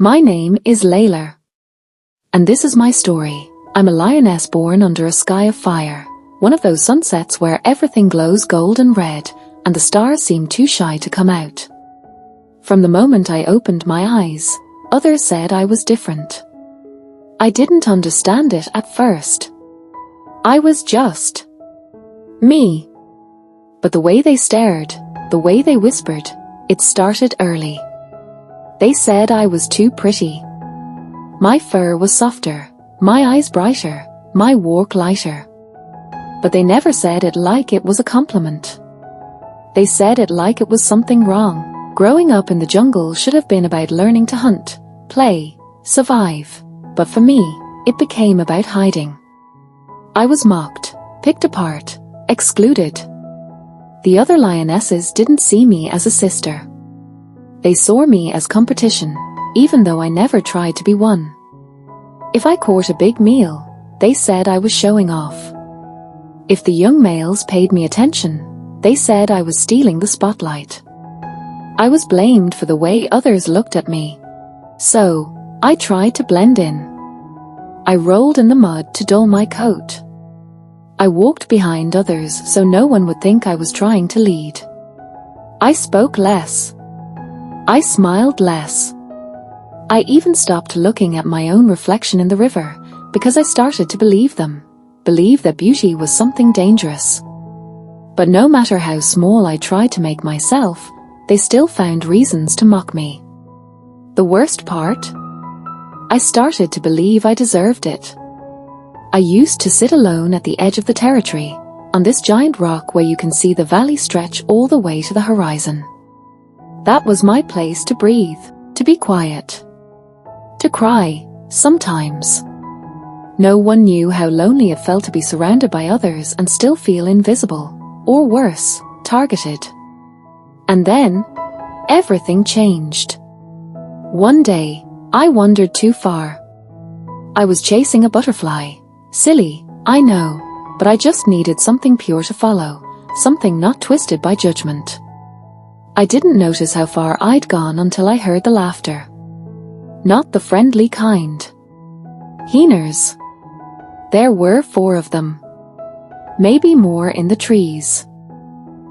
My name is Layla. And this is my story. I'm a lioness born under a sky of fire. One of those sunsets where everything glows gold and red, and the stars seem too shy to come out. From the moment I opened my eyes, others said I was different. I didn't understand it at first. I was just me. But the way they stared, the way they whispered, it started early. They said I was too pretty. My fur was softer, my eyes brighter, my walk lighter. But they never said it like it was a compliment. They said it like it was something wrong. Growing up in the jungle should have been about learning to hunt, play, survive. But for me, it became about hiding. I was mocked, picked apart, excluded. The other lionesses didn't see me as a sister. They saw me as competition, even though I never tried to be one. If I caught a big meal, they said I was showing off. If the young males paid me attention, they said I was stealing the spotlight. I was blamed for the way others looked at me. So, I tried to blend in. I rolled in the mud to dull my coat. I walked behind others so no one would think I was trying to lead. I spoke less. I smiled less. I even stopped looking at my own reflection in the river because I started to believe that beauty was something dangerous. But no matter how small I tried to make myself, they still found reasons to mock me. The worst part? I started to believe I deserved it. I used to sit alone at the edge of the territory, on this giant rock where you can see the valley stretch all the way to the horizon. That was my place to breathe, to be quiet, to cry, sometimes. No one knew how lonely it felt to be surrounded by others and still feel invisible, or worse, targeted. And then, everything changed. One day, I wandered too far. I was chasing a butterfly. Silly, I know, but I just needed something pure to follow, something not twisted by judgment. I didn't notice how far I'd gone until I heard the laughter. Not the friendly kind. Hyenas. There were 4 of them. Maybe more in the trees.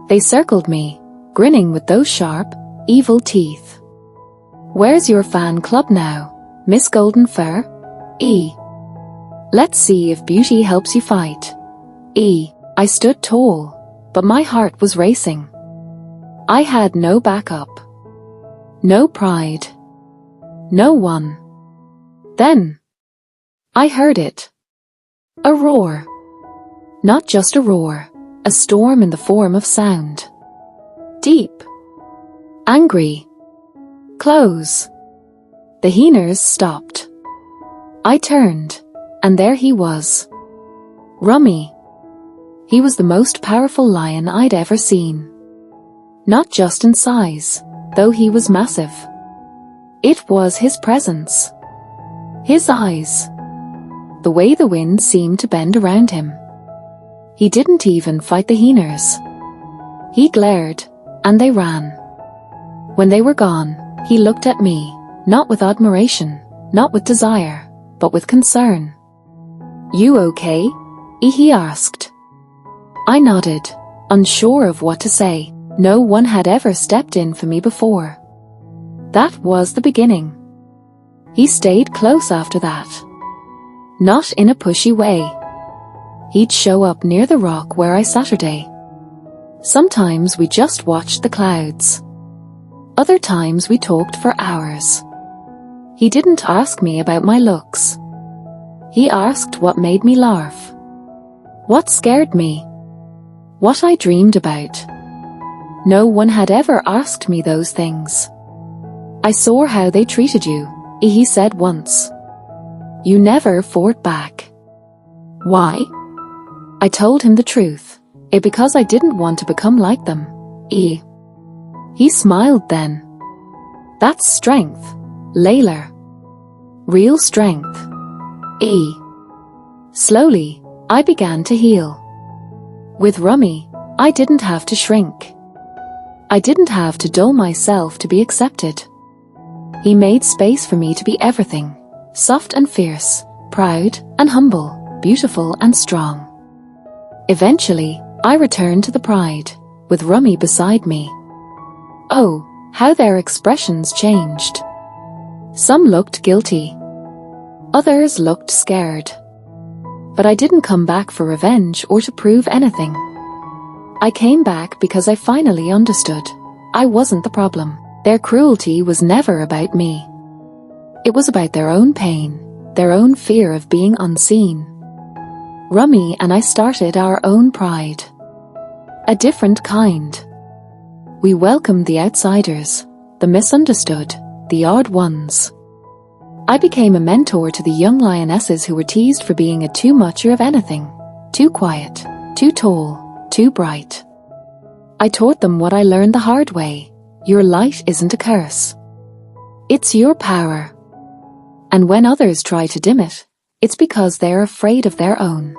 They circled me, grinning with those sharp, evil teeth. Where's your fan club now, Miss Golden Fur? Let's see if beauty helps you fight. I stood tall, but my heart was racing. I had no backup. No pride. No one. Then, I heard it. A roar. Not just a roar, a storm in the form of sound. Deep. Angry. Close. The hyenas stopped. I turned, and there he was. Rummy. He was the most powerful lion I'd ever seen. Not just in size, though he was massive. It was his presence. His eyes. The way the wind seemed to bend around him. He didn't even fight the hyenas. He glared, and they ran. When they were gone, he looked at me, not with admiration, not with desire, but with concern. You okay? He asked. I nodded, unsure of what to say. No one had ever stepped in for me before. That was the beginning. He stayed close after that. Not in a pushy way. He'd show up near the rock where I Saturday. Sometimes we just watched the clouds. Other times we talked for hours. He didn't ask me about my looks. He asked what made me laugh. What scared me. What I dreamed about. No one had ever asked me those things. I saw how they treated you, he said once. You never fought back. Why? I told him the truth. Because I didn't want to become like them. He smiled then. That's strength, Layla. Real strength. Slowly, I began to heal. With Rummy, I didn't have to shrink. I didn't have to dull myself to be accepted. He made space for me to be everything, soft and fierce, proud and humble, beautiful and strong. Eventually, I returned to the pride, with Rummy beside me. Oh, how their expressions changed. Some looked guilty. Others looked scared. But I didn't come back for revenge or to prove anything. I came back because I finally understood. I wasn't the problem. Their cruelty was never about me. It was about their own pain, their own fear of being unseen. Rummy and I started our own pride. A different kind. We welcomed the outsiders, the misunderstood, the odd ones. I became a mentor to the young lionesses who were teased for being a too mucher of anything, too quiet, too tall, too bright. I taught them what I learned the hard way. Your light isn't a curse. It's your power. And when others try to dim it, it's because they're afraid of their own.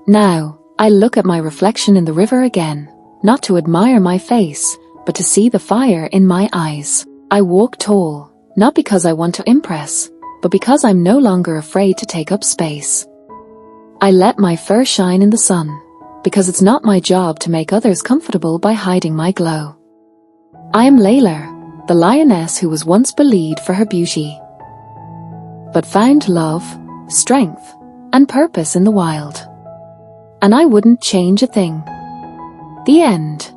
Now, I look at my reflection in the river again, not to admire my face, but to see the fire in my eyes. I walk tall, not because I want to impress, but because I'm no longer afraid to take up space. I let my fur shine in the sun, because it's not my job to make others comfortable by hiding my glow. I am Layla, the lioness who was once bullied for her beauty, but found love, strength, and purpose in the wild. And I wouldn't change a thing. The end.